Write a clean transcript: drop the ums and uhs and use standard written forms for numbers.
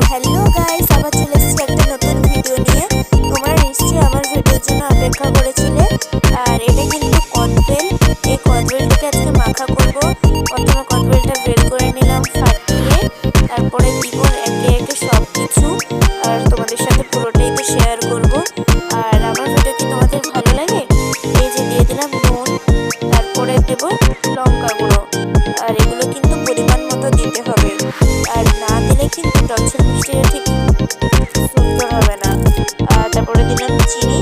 Hello guys, আবার চলে এসেছি একটা নতুন ভিডিও নিয়ে। তোমরা নিশ্চয়ই আমার ভিডিওর জন্য অপেক্ষা করেছিলে। আর এটা কিন্তু কদবেল। এই কদবেলটাকে আজকে মাখা করব। প্রথমে কদবেলটা বের করে নিলাম ফাটিয়ে, তারপরে দিব একে একে সব কিছু। আর তোমাদের সাথে পুরোটাই তো শেয়ার করব। আর আমার ভিডিও কি তোমাদের ভালো লাগে? এই যে দিয়ে দিলাম নুন, তারপরে দেব লঙ্কা গুঁড়ো। আর এগুলো কিন্তু পরিমাণ মতো দিতে হবে। আর না দিলে কিন্তু টক ঝাল মিষ্টিটা ঠিক সুন্দর হবে না। তারপরে দিলাম চিনি।